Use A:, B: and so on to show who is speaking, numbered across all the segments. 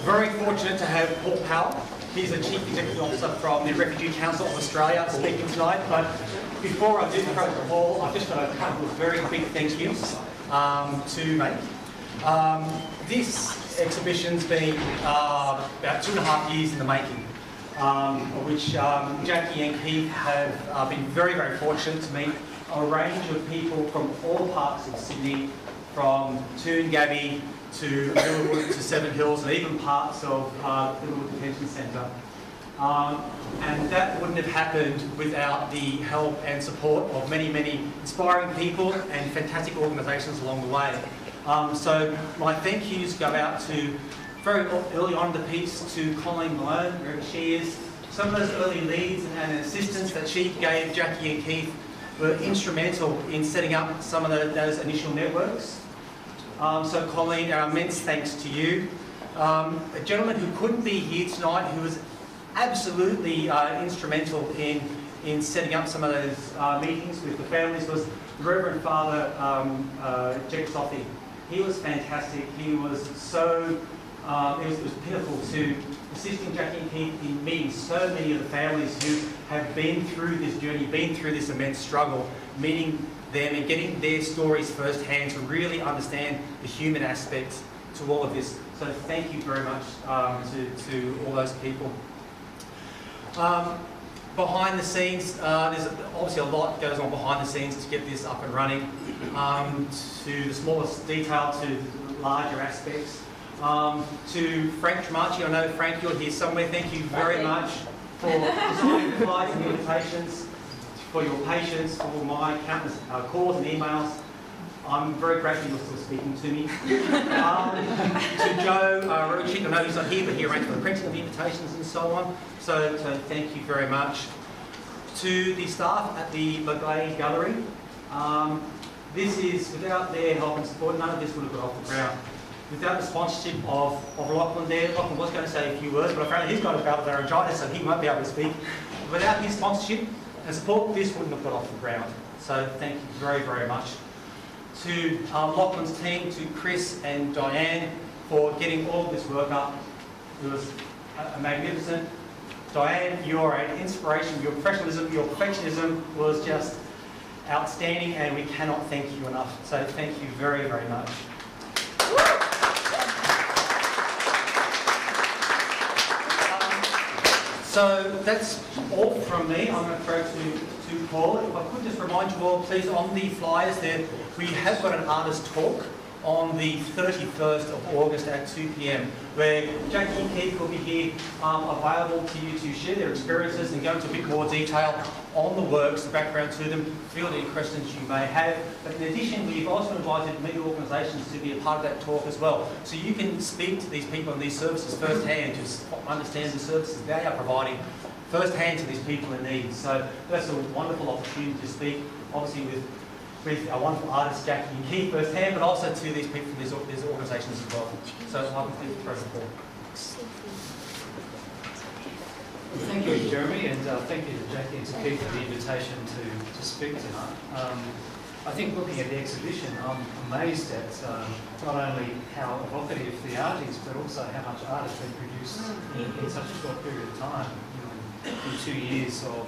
A: very fortunate to have Paul Powell. He's the Chief Executive Officer from the Refugee Council of Australia speaking tonight. But before I do throw to Paul, I've just got a couple of very quick thank yous to make. This exhibition's been about 2.5 years in the making, which Jackie and Keith have been very, very fortunate to meet a range of people from all parts of Sydney, from Toongabbie to Littlewood to Seven Hills, and even parts of Littlewood Detention Centre. And that wouldn't have happened without the help and support of many, many inspiring people and fantastic organisations along the way. So my thank yous go out to, very early on in the piece, to Colleen Malone, wherever she is. Some of those early leads and assistance that she gave Jackie and Keith were instrumental in setting up some of those initial networks. So Colleen, our immense thanks to you. A gentleman who couldn't be here tonight, who was absolutely instrumental in setting up some of those meetings with the families, was the Reverend Father Jacqueline. He was fantastic. He was so, it was pitiful to assisting Jackie and Keith in meeting so many of the families who have been through this journey, been through this immense struggle, meeting them and getting their stories firsthand to really understand the human aspects to all of this. So thank you very much to all those people. Behind the scenes, there's obviously a lot goes on behind the scenes to get this up and running, to the smallest detail to the larger aspects. To Frank Tramachi, I know Frank, you're here somewhere. Thank you very much for designing the flyers and invitations, for your patience, for my countless calls and emails. I'm very grateful you're still speaking to me. To Joe Rochik, I know he's not here, but he arranged for the printing of the invitations and so on. So thank you very much. To the staff at the Legley Gallery, this is, without their help and support, none of this would have got off the ground. Without the sponsorship of Lachlan there, Lachlan was going to say a few words, but apparently he's got a bout of laryngitis, so he won't be able to speak. Without his sponsorship and support, this wouldn't have got off the ground. So thank you very, very much. To Lachlan's team, to Chris and Diane for getting all of this work up. It was magnificent. Diane, you're an inspiration. Your professionalism, your perfectionism was just outstanding, and we cannot thank you enough. So thank you very, very much. So that's all from me. I'm going to throw to Paul. If I could just remind you all, please, on the flyers there, we have got an artist talk on the 31st of August at 2 p.m, where Jackie and Keith will be here available to you to share their experiences and go into a bit more detail on the works, the background to them, field any questions you may have. But in addition, we've also invited many organisations to be a part of that talk as well. So you can speak to these people and these services firsthand, to understand the services they are providing firsthand to these people in need. So that's a wonderful opportunity to speak, obviously with our wonderful artist Jackie and Keith firsthand, but also to these people from these organisations as well. So I'm going to throw the ball.
B: Thank you, Jeremy, and thank you to Jackie and to Keith for the invitation to speak tonight. I think looking at the exhibition, I'm amazed at not only how evocative the art is, but also how much art has been produced in such a short period of time. In 2 years of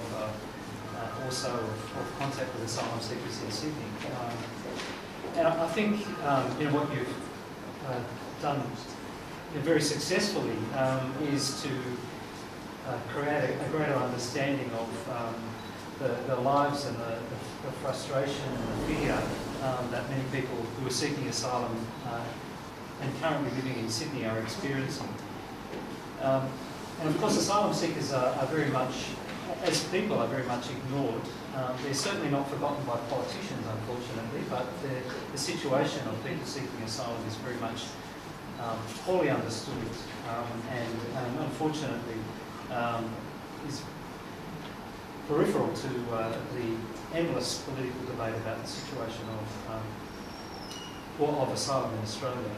B: also of contact with asylum seekers in Sydney. And I think what you've done very successfully is to create a greater understanding of the lives and the frustration and the fear that many people who are seeking asylum and currently living in Sydney are experiencing. And of course, asylum seekers are very much, as people, are very much ignored. They're certainly not forgotten by politicians, unfortunately, but the situation of people seeking asylum is very much poorly understood and unfortunately is peripheral to the endless political debate about the situation of asylum in Australia.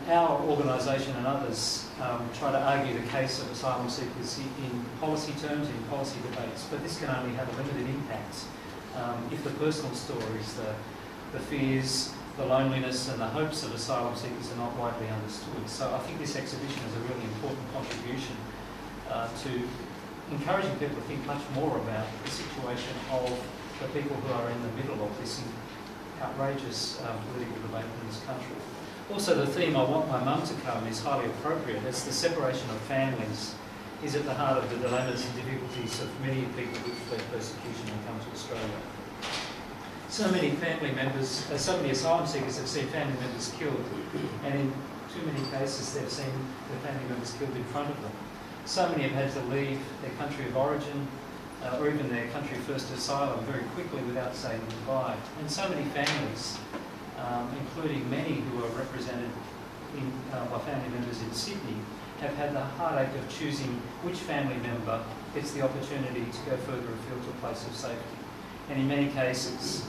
B: Our organisation and others try to argue the case of asylum seekers in policy terms, in policy debates, but this can only have a limited impact if the personal stories, the fears, the loneliness and the hopes of asylum seekers are not widely understood. So I think this exhibition is a really important contribution to encouraging people to think much more about the situation of the people who are in the middle of this outrageous political debate in this country. Also, the theme, I want my mum to come, is highly appropriate. It's the separation of families is at the heart of the dilemmas and difficulties of many people who fled persecution and come to Australia. So many family members, so many asylum seekers have seen family members killed, and in too many cases they've seen their family members killed in front of them. So many have had to leave their country of origin, or even their country first asylum very quickly without saying goodbye. And so many families, including many who are represented by family members in Sydney, have had the heartache of choosing which family member gets the opportunity to go further afield to a place of safety. And in many cases,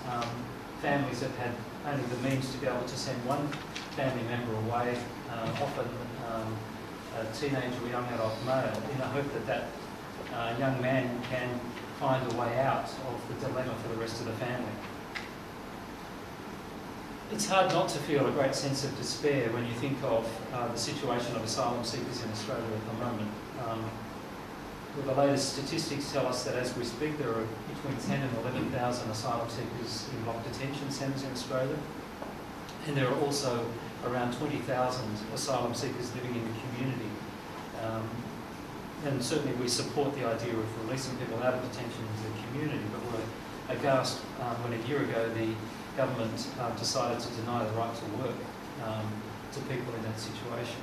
B: families have had only the means to be able to send one family member away, often a teenage or young adult male, in the hope that that young man can find a way out of the dilemma for the rest of the family. It's hard not to feel a great sense of despair when you think of the situation of asylum seekers in Australia at the moment. The latest statistics tell us that as we speak there are between 10 and 11,000 asylum seekers in locked detention centres in Australia, and there are also around 20,000 asylum seekers living in the community. And certainly we support the idea of releasing people out of detention into the community, but we're aghast when a year ago the government decided to deny the right to work to people in that situation.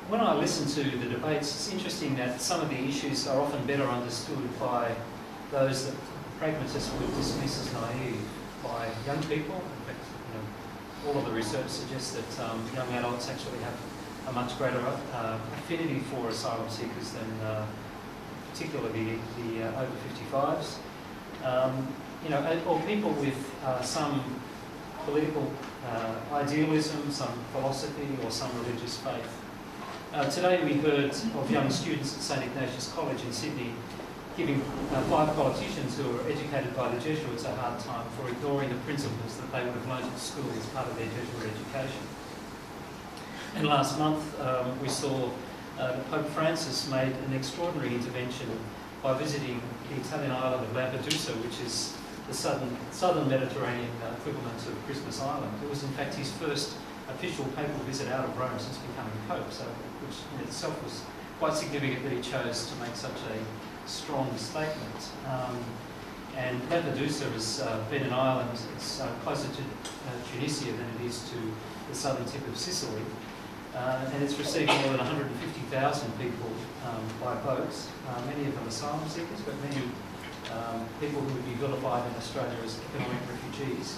B: When I listen to the debates, it's interesting that some of the issues are often better understood by those that pragmatists would dismiss as naive, by young people. In fact, all of the research suggests that young adults actually have a much greater affinity for asylum seekers than particularly the over 55s. Or people with some political idealism, some philosophy, or some religious faith. Today we heard of young students at St Ignatius College in Sydney giving 5 politicians who were educated by the Jesuits a hard time for ignoring the principles that they would have learned at school as part of their Jesuit education. And last month we saw Pope Francis made an extraordinary intervention by visiting the Italian island of Lampedusa, which is the southern Mediterranean equivalent of Christmas Island. It was in fact his first official papal visit out of Rome since becoming Pope, so which in itself was quite significant that he chose to make such a strong statement. And Lampedusa has been an island, it's closer to Tunisia than it is to the southern tip of Sicily, and it's received more than 150,000 people by boats, many of them asylum seekers, but many people who would be vilified in Australia as economic refugees.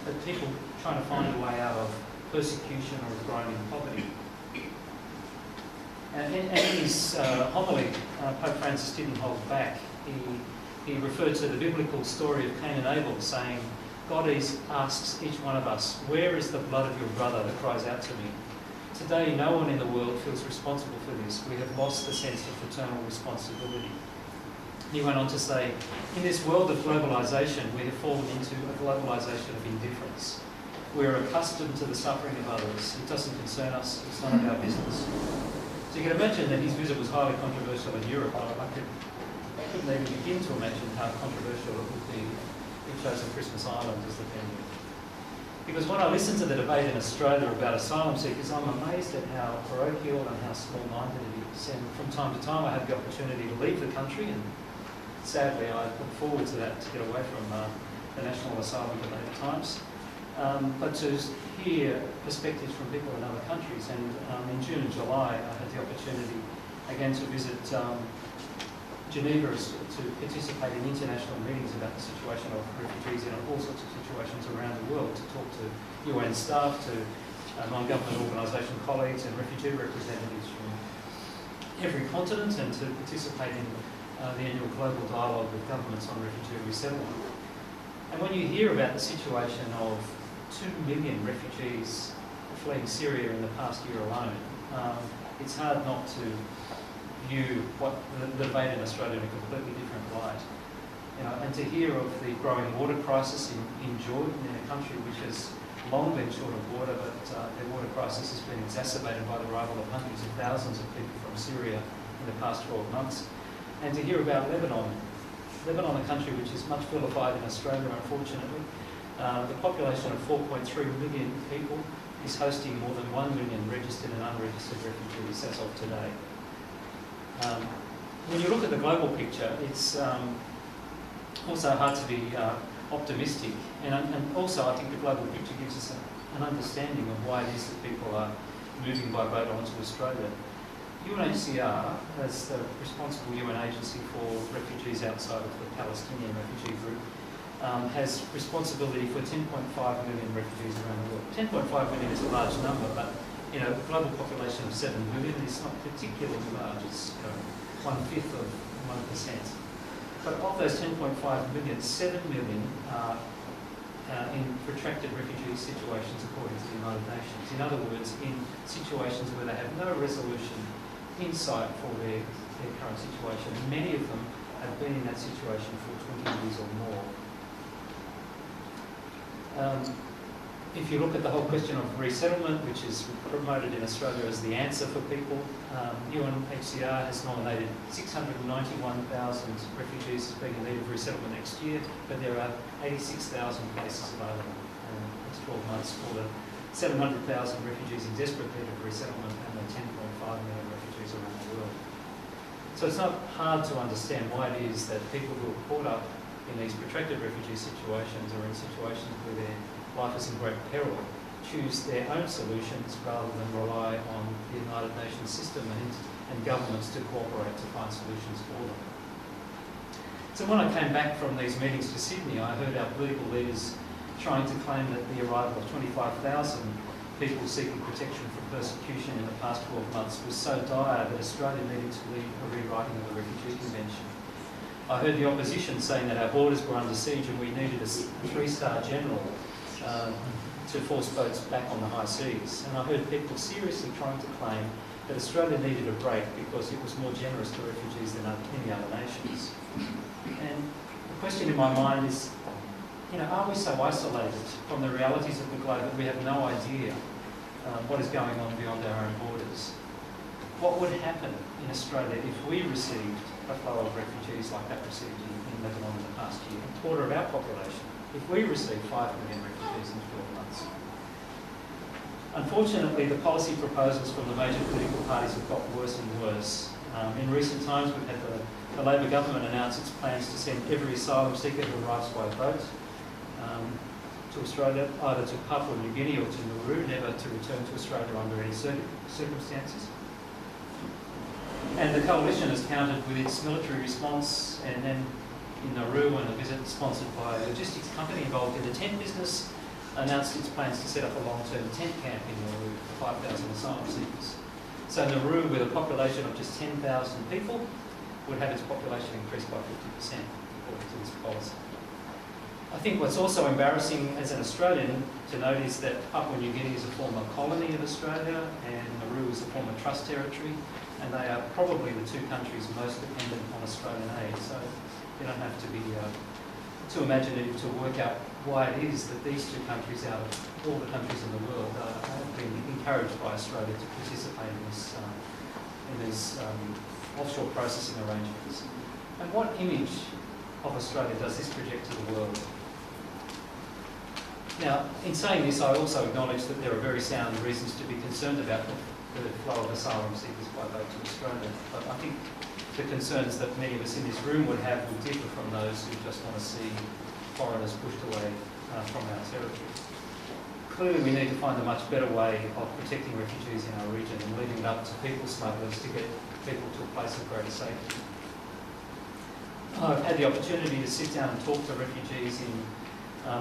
B: But people trying to find a way out of persecution or of growing poverty. And in his homily, Pope Francis didn't hold back. He referred to the biblical story of Cain and Abel, saying, God asks each one of us, where is the blood of your brother that cries out to me? Today, no one in the world feels responsible for this. We have lost the sense of fraternal responsibility. He went on to say, in this world of globalisation, we have fallen into a globalisation of indifference. We're accustomed to the suffering of others. It doesn't concern us. It's none of our business. So you can imagine that his visit was highly controversial in Europe. I couldn't even begin to imagine how controversial it would be if he chose a Christmas Island as the venue. Because when I listen to the debate in Australia about asylum seekers, I'm amazed at how parochial and how small-minded it is. And from time to time I have the opportunity to leave the country, and sadly I look forward to that, to get away from the national asylum debate at times. But to hear perspectives from people in other countries, and in June and July I had the opportunity again to visit Geneva to participate in international meetings about the situation of refugees in all sorts of situations around the world, to talk to UN staff, to non-government organisation colleagues and refugee representatives from every continent, and to participate in the annual global dialogue with governments on refugee resettlement. And when you hear about the situation of 2 million refugees fleeing Syria in the past year alone, it's hard not to view what the debate in Australia in a completely different light. And to hear of the growing water crisis in Jordan, in a country which has long been short of water, but their water crisis has been exacerbated by the arrival of hundreds of thousands of people from Syria in the past 12 months. And to hear about Lebanon, a country which is much vilified in Australia, unfortunately. The population of 4.3 million people is hosting more than 1 million registered and unregistered refugees as of today. When you look at the global picture, it's also hard to be optimistic, and also I think the global picture gives us an understanding of why it is that people are moving by boat onto Australia. UNHCR, as the responsible UN agency for refugees outside of the Palestinian refugee group, has responsibility for 10.5 million refugees around the world. 10.5 million is a large number, but a global population of 7 billion is not particularly large. It's 1/5 of 1%. But of those 10.5 million, 7 million are in protracted refugee situations according to the United Nations. In other words, in situations where they have no resolution in sight for their current situation. Many of them have been in that situation for 20 years or more. If you look at the whole question of resettlement, which is promoted in Australia as the answer for people, UNHCR has nominated 691,000 refugees as being in need of resettlement next year, but there are 86,000 places available in the next 12 months for the 700,000 refugees in desperate need of resettlement and the 10.5 million refugees around the world. So it's not hard to understand why it is that people who are caught up in these protracted refugee situations or in situations where their life is in great peril choose their own solutions rather than rely on the United Nations system and governments to cooperate to find solutions for them. So when I came back from these meetings to Sydney, I heard our political leaders trying to claim that the arrival of 25,000 people seeking protection from persecution in the past 12 months was so dire that Australia needed to lead a rewriting of the Refugee Convention. I heard the opposition saying that our borders were under siege and we needed a 3-star general to force boats back on the high seas. And I heard people seriously trying to claim that Australia needed a break because it was more generous to refugees than any other nations. And the question in my mind is, are we so isolated from the realities of the globe that we have no idea what is going on beyond our own borders? What would happen in Australia if we received a flow of refugees like that received in Lebanon in the past year, a quarter of our population, if we received 5 million refugees in 12 months? Unfortunately, the policy proposals from the major political parties have got worse and worse. In recent times, we've had the Labor government announce its plans to send every asylum seeker who arrives by boat to Australia, either to Papua New Guinea or to Nauru, never to return to Australia under any circumstances. And the coalition has countered with its military response, and then in Nauru, and a visit sponsored by a logistics company involved in the tent business, announced its plans to set up a long-term tent camp in Nauru for 5,000 asylum seekers. So Nauru, with a population of just 10,000 people, would have its population increased by 50% according to this policy. I think what's also embarrassing as an Australian to note is that Papua New Guinea is a former colony of Australia and Nauru is a former trust territory, and they are probably the two countries most dependent on Australian aid. So you don't have to be too imaginative to work out why it is that these two countries out of all the countries in the world have been encouraged by Australia to participate in these offshore processing arrangements. And what image of Australia does this project to the world? Now, in saying this, I also acknowledge that there are very sound reasons to be concerned about the flow of asylum seekers by boat to Australia. But I think the concerns that many of us in this room would have would differ from those who just want to see foreigners pushed away from our territory. Clearly, we need to find a much better way of protecting refugees in our region and leaving it up to people smugglers to get people to a place of greater safety. I've had the opportunity to sit down and talk to refugees in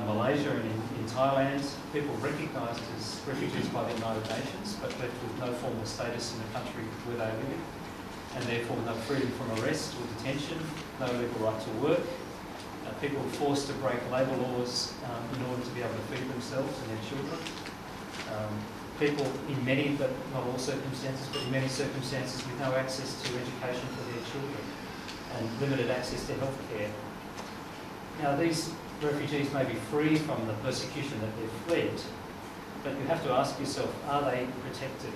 B: Malaysia and in Thailand, people recognised as refugees by the United Nations, but left with no formal status in the country where they live, and therefore no freedom from arrest or detention, no legal right to work. People were forced to break labour laws in order to be able to feed themselves and their children. People in many, but not all circumstances, but in many circumstances with no access to education for their children and limited access to healthcare. Now, these refugees may be free from the persecution that they've fled, but you have to ask yourself, are they protected?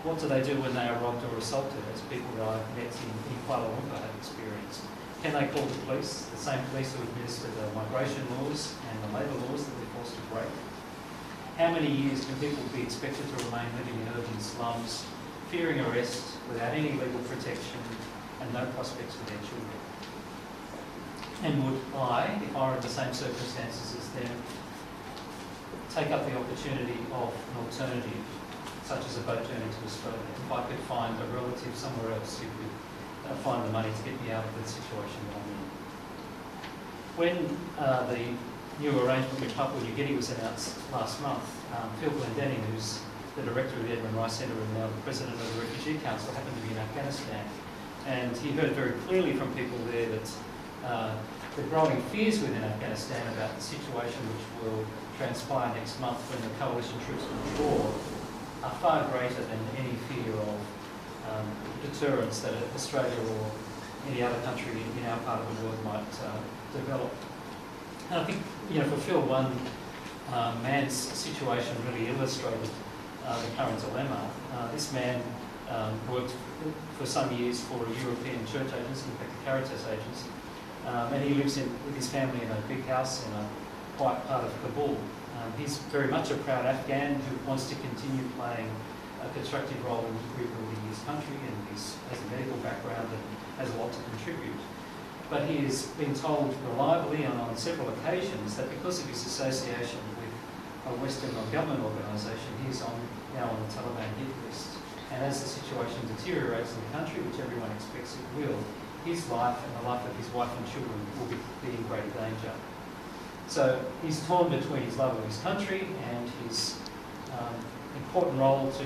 B: What do they do when they are robbed or assaulted, as people that I've met in Kuala Lumpur have experienced? Can they call the police, the same police who administer the migration laws and the labour laws that they're forced to break? How many years can people be expected to remain living in urban slums, fearing arrest, without any legal protection and no prospects for their children? And would I, if I were in the same circumstances as them, take up the opportunity of an alternative, such as a boat journey to Australia, if I could find a relative somewhere else who could find the money to get me out of the situation that I'm in? When the new arrangement with Papua New Guinea was announced last month, Jacqueline Benney, who's the director of the Edmund Rice Centre and now the president of the Refugee Council, happened to be in Afghanistan. And he heard very clearly from people there that the growing fears within Afghanistan about the situation which will transpire next month when the coalition troops withdraw are far greater than any fear of deterrence that Australia or any other country in our part of the world might develop. And I think, for Phil, one man's situation really illustrated the current dilemma. This man worked for some years for a European church agency, in fact a Caritas agency, and he lives with his family in a big house in a quiet part of Kabul. He's very much a proud Afghan who wants to continue playing a constructive role in rebuilding his country, and has a medical background and has a lot to contribute. But he has been told reliably and on several occasions that because of his association with a Western non-government organisation, he's now on the Taliban hit list. And as the situation deteriorates in the country, which everyone expects it will, his life and the life of his wife and children will be in greater danger. So he's torn between his love of his country and his important role to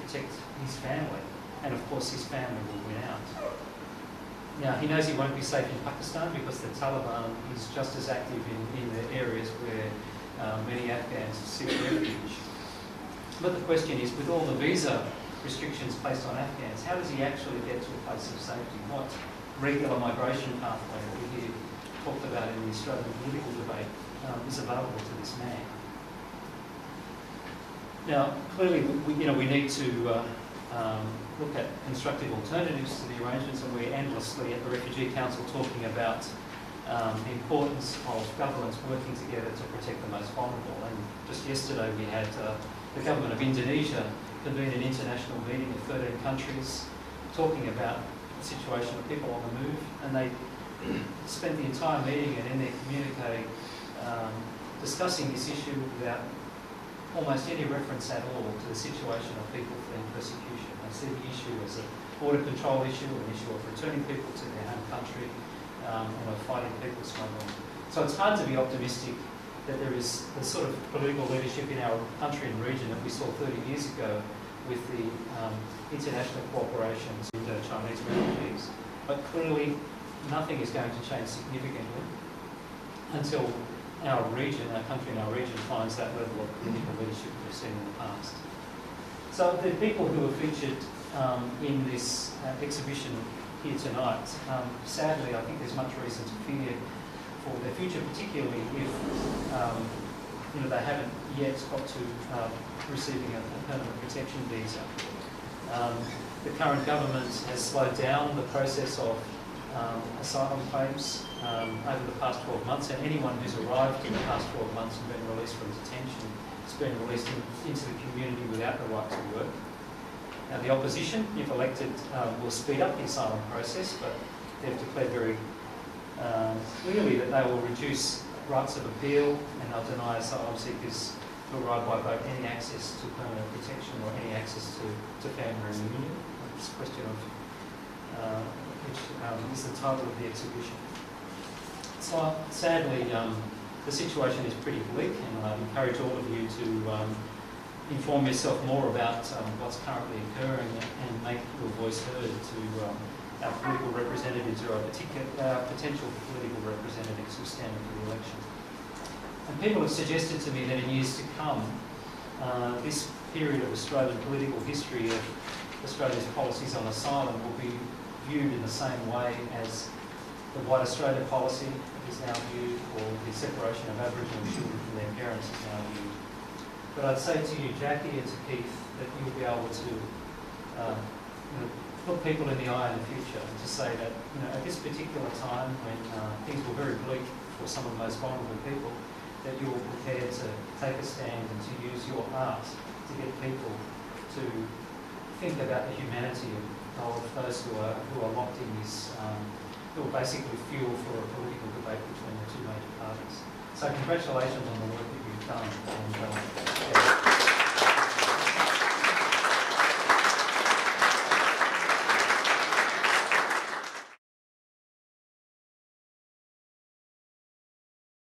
B: protect his family. And of course his family will win out. Now, he knows he won't be safe in Pakistan because the Taliban is just as active in the areas where many Afghans seek refuge. But the question is, with all the visa restrictions placed on Afghans, how does he actually get to a place of safety? What regular migration pathway that we hear talked about in the Australian political debate is available to this man? Now, clearly, we need to look at constructive alternatives to the arrangements, and we're endlessly at the Refugee Council talking about the importance of governments working together to protect the most vulnerable. And just yesterday we had the government of Indonesia convene an international meeting of 13 countries talking about the situation of people on the move, and they spent the entire meeting and in their communique discussing this issue without almost any reference at all to the situation of people fleeing persecution. They see the issue as a border control issue, an issue of returning people to their home country, and of fighting people smuggling. So it's hard to be optimistic that there is the sort of political leadership in our country and region that we saw 30 years ago with the international cooperation with Chinese refugees. But clearly, nothing is going to change significantly until our region, our country and our region finds that level of political leadership we've seen in the past. So the people who are featured in this exhibition here tonight, sadly I think there's much reason to fear for their future, particularly if they haven't yet got to receiving a permanent protection visa. The current government has slowed down the process of asylum claims over the past 12 months, and anyone who's arrived in the past 12 months and been released from detention has been released into the community without the right to work. Now, the opposition, if elected, will speed up the asylum process, but they've declared very clearly that they will reduce rights of appeal, and they'll deny asylum seekers who arrive by boat any access to permanent protection or any access to family reunion. It's a question of which is the title of the exhibition. So sadly, the situation is pretty bleak, and I encourage all of you to inform yourself more about what's currently occurring and make your voice heard to our political representatives or our potential political representatives who stand for the election. And people have suggested to me that in years to come, this period of Australian political history of Australia's policies on asylum will be viewed in the same way as The White Australia policy is now viewed, or the separation of Aboriginal children from their parents is now viewed. But I'd say to you, Jackie, and to Keith, that you'll be able to look people in the eye in the future and to say that, at this particular time when things were very bleak for some of the most vulnerable people, that you were prepared to take a stand and to use your art to get people to think about the humanity of those who are locked in this, who are basically fuel for a political debate between the two major parties. So congratulations on the work that you've done. And,